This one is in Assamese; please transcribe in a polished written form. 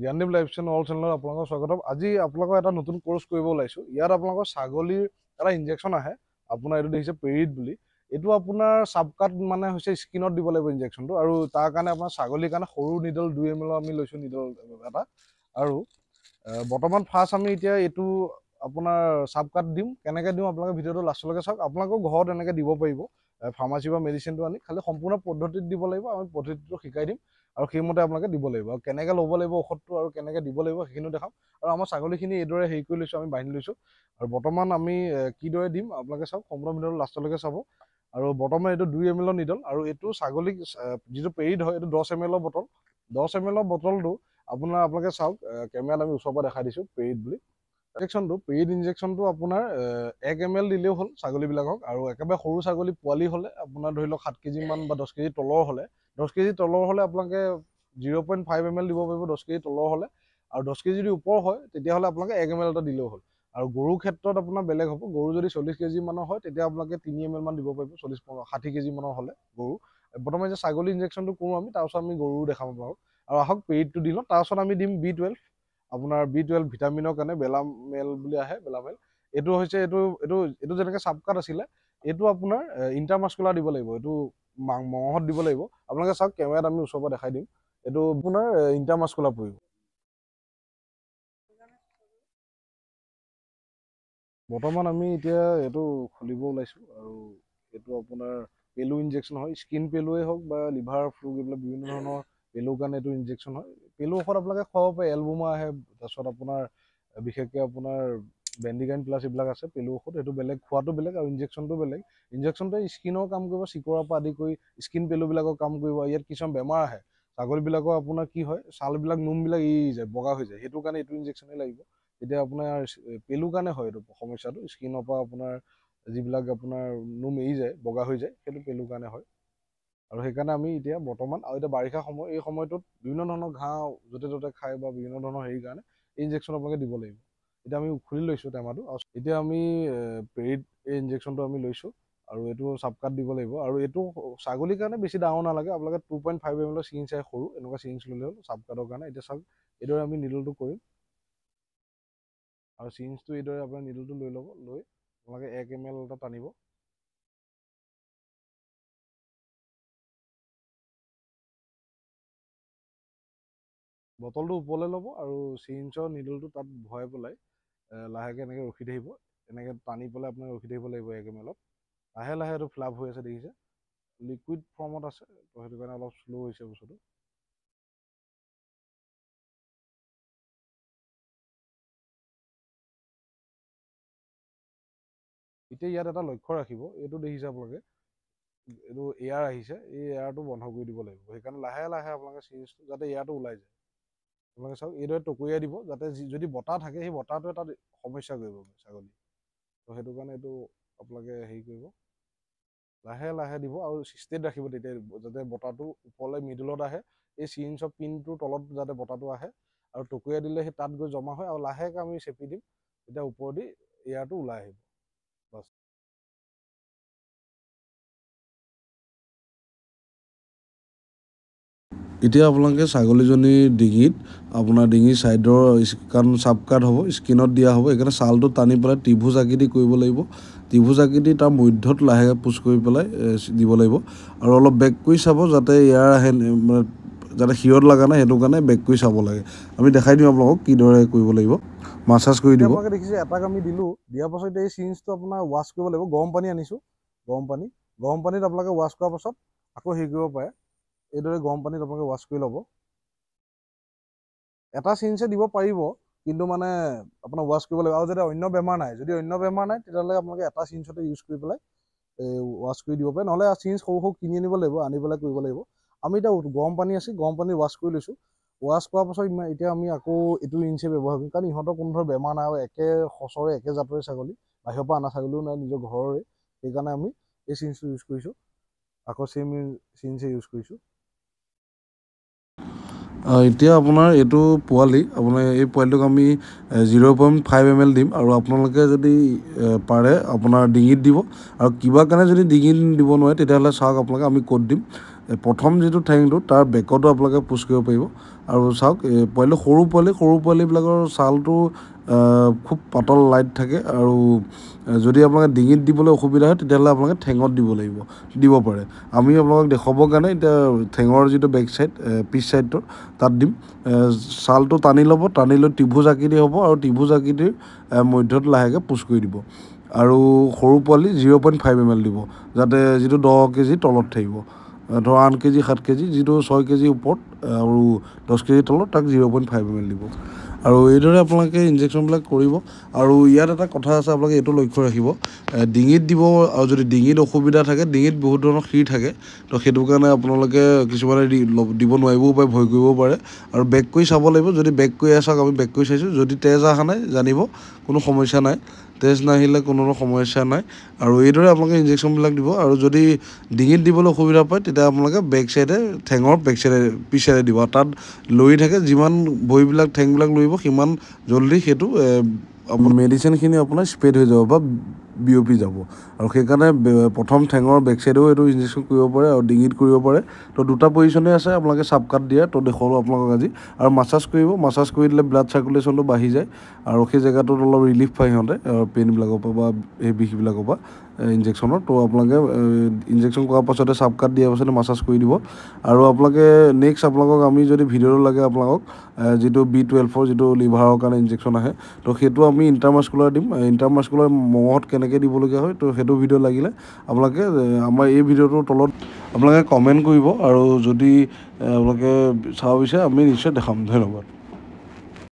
জ্ঞানদীপ লাইভ চেনেল অল চেনেলত আপোনালোকক স্বাগতম। আজি আপোনালোকৰ এটা নতুন কোৰ্চ কৰিব ওলাইছোঁ। ইয়াত আপোনালোকৰ ছাগলীৰ এটা ইনজেকশ্যন আহে, আপোনাৰ এইটো দেখিছে পেৰিড বুলি। এইটো আপোনাৰ চাবকাট মানে হৈছে স্কিনত দিব লাগিব ইনজেকশ্যনটো, আৰু তাৰ কাৰণে আপোনাৰ ছাগলীৰ কাৰণে সৰু নিডল 2 ml আমি লৈছোঁ নিডল এটা। আৰু বৰ্তমান ফাৰ্ষ্ট আমি এতিয়া এইটো আপোনাৰ চাবকাট দিম। কেনেকৈ দিওঁ আপোনালোকে ভিডিঅ'টো লাষ্টলৈকে চাওক। আপোনালোকেও ঘৰত এনেকৈ দিব পাৰিব, ফাৰ্মাচীৰ পৰা মেডিচিনটো আনি। খালি সম্পূৰ্ণ পদ্ধতিত দিব লাগিব, আমি পদ্ধতিটো শিকাই দিম আৰু সেইমতে আপোনালোকে দিব লাগিব। আৰু কেনেকৈ ল'ব লাগিব ঔষধটো আৰু কেনেকৈ দিব লাগিব সেইখিনিও দেখাম। আৰু আমাৰ ছাগলীখিনি এইদৰে হেৰি কৰি লৈছোঁ, আমি বান্ধি লৈছোঁ। আৰু বৰ্তমান আমি কিদৰে দিম আপোনালোকে চাওক, সম্পূৰ্ণ ভিডিঅ'টো লাষ্টলৈকে চাব। আৰু বৰ্তমান এইটো 2 ml নিডল, আৰু এইটো ছাগলীক যিটো পেৰিড হয় এইটো 10 ml বটল। 10 ml বটলটো আপোনালোকে চাওক, কেমেৰাত আমি ওচৰৰ পৰা দেখাই দিছোঁ পেৰিড বুলি। ইনজেকশ্যনটো পেৰিড ইনজেকশ্যনটো আপোনাৰ 1 ml দিলেও হ'ল ছাগলীবিলাকক। আৰু একেবাৰে সৰু ছাগলী পোৱালি হ'লে আপোনাৰ ধৰি লওক 7 কেজিমান বা 10 কেজি তলৰ হ'লে, 10 কেজি তলৰ হ'লে আপোনালোকে 0.5 ml দিব পাৰিব 10 কেজি তলৰ হ'লে। আৰু 10 কেজি যদি ওপৰ হয় তেতিয়াহ'লে আপোনালোকে 1 ml এটা দিলেও হ'ল। আৰু গৰুৰ ক্ষেত্ৰত আপোনাৰ বেলেগ হ'ব। গৰু যদি 40 কেজি মানৰ হয় তেতিয়া আপোনালোকে 3 ml মান দিব পাৰিব, 60 কেজি মানৰ হ'লে গৰু। বৰ্তমান যে ছাগলী ইনজেকশ্যনটো কৰোঁ আমি, তাৰপিছত আমি গৰুও দেখাম আপোনালোকক। আৰু আহক পেৰিডটো দি লওঁ, তাৰপিছত আমি দিম B12। আপোনাৰ B12 ভিটামিনৰ কাৰণে বেলামেল বুলি আহে, বেলামেল। এইটো হৈছে এইটো যেনেকৈ চাবকাট আছিলে, এইটো আপোনাৰ ইণ্টাৰমাস্কুলাৰ দিব লাগিব, এইটো মঙহত দিব লাগিব। আপোনালোকে চাওক, কেমেৰাত আমি ওচৰৰ পৰা দেখাই দিম। এইটো আপোনাৰ ইণ্টাৰমাস্কুলাৰ পৰিব। বৰ্তমান আমি এতিয়া এইটো খুলিব ওলাইছোঁ। আৰু এইটো আপোনাৰ পেলু ইনজেকশ্যন হয়, স্কিন পেলুৱেই হওক বা লিভাৰ ফ্লু, এইবিলাক বিভিন্ন ধৰণৰ পেলুৰ কাৰণে এইটো ইনজেকশ্যন হয়। পেলু ঔষধ আপোনালোকে খুৱাব পাৰে, এলবুমা আহে, তাৰপিছত আপোনাৰ বিশেষকৈ আপোনাৰ বেণ্ডিগাইন প্লাছ এইবিলাক আছে পেলু ঔষধ। সেইটো বেলেগ, খোৱাটো বেলেগ আৰু ইনজেকশ্যনটো বেলেগ। ইনজেকশ্যনটোৱে স্কিনৰ কাম কৰিব, চিকৰাৰ পৰা আদি কৰি স্কিন পেলুবিলাকৰ কাম কৰিব। ইয়াত কিছুমান বেমাৰ আহে ছাগলীবিলাকৰ, আপোনাৰ কি হয়, ছালবিলাক নোমবিলাক এৰি যায়, বগা হৈ যায়, সেইটো কাৰণে এইটো ইনজেকশ্যনেই লাগিব। এতিয়া আপোনাৰ পেলুৰ কাৰণে হয় এইটো সমস্যাটো, স্কিনৰ পৰা আপোনাৰ যিবিলাক আপোনাৰ নোম এৰি যায়, বগা হৈ যায়, সেইটো পেলুৰ কাৰণে হয়। আৰু সেইকাৰণে আমি এতিয়া বৰ্তমান, আৰু এতিয়া বাৰিষা সময়, এই সময়টোত বিভিন্ন ধৰণৰ ঘাঁহ য'তে ত'তে খায় বা বিভিন্ন ধৰণৰ হেৰিৰ কাৰণে এই ইনজেকশ্যন আপোনালোকে দিব লাগিব। এতিয়া আমি খুলি লৈছোঁ টেমাটো। এতিয়া আমি পেৰিড এই ইনজেকশ্যনটো আমি লৈছোঁ, আৰু এইটো চাবকাট দিব লাগিব। আৰু এইটো ছাগলীৰ কাৰণে বেছি ডাঙৰ নালাগে, আপোনালোকে 2.5 ml চিৰিঞ্জ চাই সৰু এনেকুৱা চিৰিঞ্জ ল'লে হ'ল চাবকাটৰ কাৰণে। এতিয়া চাওক, এইদৰে আমি নিডলটো কৰিম, আৰু চিৰিঞ্জটো এইদৰে আপোনাৰ নিডলটো লৈ ল'ব, লৈ আপোনালোকে 1 ml এটা টানিব। বটলটো ওপৰলৈ ল'ব আৰু চিৰিঞ্জৰ নিডলটো তাত ভৰাই পেলাই লাহেকৈ এনেকৈ ৰখি থাকিব। এনেকৈ টানি পেলাই আপোনাক ৰখি থাকিব লাগিব 1 ml। লাহে লাহে এইটো ফ্লাপ হৈ আছে, দেখিছে, লিকুইড ফৰ্মত আছে, তো সেইটো কাৰণে অলপ শ্ল' হৈছে বস্তুটো। এতিয়া ইয়াত এটা লক্ষ্য ৰাখিব, এইটো দেখিছে আপোনালোকে, এইটো এয়াৰ আহিছে, এই এয়াৰটো বন্ধ কৰি দিব লাগিব। সেইকাৰণে লাহে লাহে আপোনালোকে চিৰিঞ্জটো যাতে এয়াৰটো ওলাই যায়, আপোনালোকে চাওক, এইদৰে টকৰিয়াই দিব, যাতে যদি বতাহ থাকে সেই বতাহটোৱে তাত সমস্যা কৰিব ছাগলী। তো সেইটো কাৰণে এইটো আপোনালোকে হেৰি কৰিব, লাহে লাহে দিব, আৰু ষ্টেট ৰাখিব তেতিয়া, যাতে বতাহটো ওপৰলৈ মিডলত আহে, এই চিৰিঞ্জৰ পিনটোৰ তলত যাতে বতাহটো আহে, আৰু টকৰিয়াই দিলে সেই তাত গৈ জমা হয়, আৰু লাহেকৈ আমি চেপি দিম, তেতিয়া ওপৰেদি এয়াৰটো ওলাই আহিব, বাছ। এতিয়া আপোনালোকে ছাগলীজনীৰ ডিঙিত, আপোনাৰ ডিঙিৰ ছাইডৰ কাৰণ চাবকাট হ'ব, স্কিনত দিয়া হ'ব, সেইকাৰণে ছালটো টানি পেলাই ত্ৰিভুজ আকৃতি কৰিব লাগিব। ত্ৰিভুজ আকৃতি তাৰ মধ্যত লাহেকৈ পুছ কৰি পেলাই দিব লাগিব। আৰু অলপ বেক কৰি চাব, যাতে এয়াৰ আহে, মানে যাতে শিৰত লগা নাই, সেইটো কাৰণে বেক কৰি চাব লাগে। আমি দেখাই দিওঁ আপোনালোকক কিদৰে কৰিব লাগিব, মাছাজ কৰি দিব। আপোনালোকে দেখিছে এটাক আমি দিলোঁ, দিয়াৰ পাছত এই চিৰিঞ্জটো আপোনাৰ ৱাছ কৰিব লাগিব। গৰম পানী আনিছোঁ, গৰম পানীত আপোনালোকে ৱাছ কৰাৰ পাছত আকৌ হেৰি কৰিব পাৰে, এইদৰে গৰম পানীত আপোনালোকে ৱাছ কৰি ল'ব। এটা চিৰিঞ্জে দিব পাৰিব, কিন্তু মানে আপোনাৰ ৱাছ কৰিব লাগিব। আৰু যদি অন্য বেমাৰ নাই তেতিয়াহ'লে আপোনালোকে এটা চিৰিঞ্জতে ইউজ কৰি পেলাই ৱাছ কৰি দিব পাৰে। নহ'লে চিৰিঞ্জ সৰু সৰু কিনি আনিব লাগিব, আনি পেলাই কৰিব লাগিব। আমি এতিয়া গৰম পানী আছে, গৰম পানী ৱাছ কৰি লৈছোঁ। ৱাছ কৰাৰ পাছত এতিয়া আমি আকৌ এইটো চিৰিঞ্জে ব্যৱহাৰ কৰিম, কাৰণ ইহঁতৰ কোনো ধৰণৰ বেমাৰ নাই, আৰু একে সঁচৰে একে জাতৰে ছাগলী, বাহিৰৰ পৰা অনা ছাগলীও নাই, নিজৰ ঘৰৰে। সেইকাৰণে আমি এই চিৰিঞ্জটো ইউজ কৰিছোঁ, আকৌ চেম চিৰিঞ্জে ইউজ কৰিছোঁ। এতিয়া আপোনাৰ এইটো পোৱালি, আপোনাৰ এই পোৱালিটোক আমি 0.5 ml দিম। আৰু আপোনালোকে যদি পাৰে আপোনাৰ ডিঙিত দিব, আৰু কিবা কাৰণে যদি ডিঙিত দিব নোৱাৰে তেতিয়াহ'লে চাওক, আপোনালোকে আমি ক'ত দিম। প্ৰথম যিটো ঠেংটো তাৰ বেকতো আপোনালোকে পুছ কৰিব পাৰিব, আৰু চাওক পোৱালি সৰু পোৱালিবিলাকৰ ছালটো খুব পাতল লাইট থাকে আৰু যদি আপোনালোকে ডিঙিত দিবলৈ অসুবিধা হয় তেতিয়াহ'লে আপোনালোকে ঠেঙত দিব পাৰে। আমি আপোনালোকক দেখুৱাবৰ কাৰণে এতিয়া ঠেঙৰ যিটো বেক চাইড পিছ চাইডটো তাত দিম। ছালটো টানি ল'ব, টানি লৈ ত্ৰিভুজ আকৃতি হ'ব আৰু ত্ৰিভুজ আকৃতিৰ মধ্যত লাহেকৈ পুছ কৰি দিব। আৰু সৰু পোৱালি 0.5 ml দিব, যাতে যিটো 10 কেজি তলত থাকিব। ধৰ 8 কেজি 7 কেজি, যিটো 6 কেজি ওপৰত আৰু 10 কেজি তলত তাক 0.5 ml দিব। আৰু এইদৰে আপোনালোকে ইনজেকশ্যনবিলাক কৰিব। আৰু ইয়াত এটা কথা আছে, আপোনালোকে এইটো লক্ষ্য ৰাখিব, ডিঙিত দিব। আৰু যদি ডিঙিত অসুবিধা থাকে, ডিঙিত বহুত ধৰণৰ সীৰ থাকে, তো সেইটো কাৰণে আপোনালোকে কিছুমানে দিব নোৱাৰিবও পাৰে, ভয় কৰিবও পাৰে। আৰু বেক কৰি চাব লাগিব, যদি বেক কৰি চাওক, আমি বেক কৰি চাইছোঁ, যদি তেজ অহা নাই জানিব কোনো সমস্যা নাই, তেজ নাহিলে কোনো সমস্যা নাই। আৰু এইদৰে আপোনালোকে ইনজেকশ্যনবিলাক দিব। আৰু যদি ডিঙিত দিবলৈ অসুবিধা পায় তেতিয়া আপোনালোকে বেক চাইডে, ঠেঙৰ বেক চাইডে পিছ চাইডে দিব। তাত লৰি থাকে, যিমান ভৰিবিলাক ঠেংবিলাক লৰিব সিমান জল্দি সেইটো মেডিচিনখিনি আপোনাৰ স্প্ৰেড হৈ যাব বা বিয়পি যাব। আৰু সেইকাৰণে প্ৰথম ঠেঙৰ বেক চাইডেও এইটো ইনজেকশ্যন কৰিব পাৰে আৰু ডিঙিত কৰিব পাৰে। তো দুটা পজিশ্যনেই আছে আপোনালোকে চাপকাট দিয়ে, তো দেখুৱালোঁ আপোনালোকক আজি। আৰু মাছাজ কৰিব, মাছাজ কৰি দিলে ব্লাড চাৰ্কুলেশ্যনটো বাঢ়ি যায় আৰু সেই জেগাটোত অলপ ৰিলিফ পায় সিহঁতে পেইনবিলাকৰ পৰা বা সেই বিষবিলাকৰ পৰা ইনজেকশ্যনৰ। তো আপোনালোকে ইনজেকশ্যন কৰাৰ পাছতে চাপকাট দিয়াৰ পাছতে মাছাজ কৰি দিব। আৰু আপোনালোকে নেক্সট আপোনালোকক আমি যদি ভিডিঅ'টো লাগে আপোনালোকক যিটো B12 যিটো লিভাৰৰ কাৰণে ইনজেকশ্যন আহে, তো সেইটো আমি ইণ্টাৰমাস্কুলাৰ দিম। ইণ্টাৰমাস্কুলাৰ মঙহত কেনেকৈ দিবলগীয়া হয়, তো সেইটো ভিডিঅ' লাগিলে আপোনালোকে আমাৰ এই ভিডিঅ'টোৰ তলত আপোনালোকে কমেণ্ট কৰিব। আৰু যদি আপোনালোকে চাব বিচাৰে আমি নিশ্চয় দেখাম। ধন্যবাদ।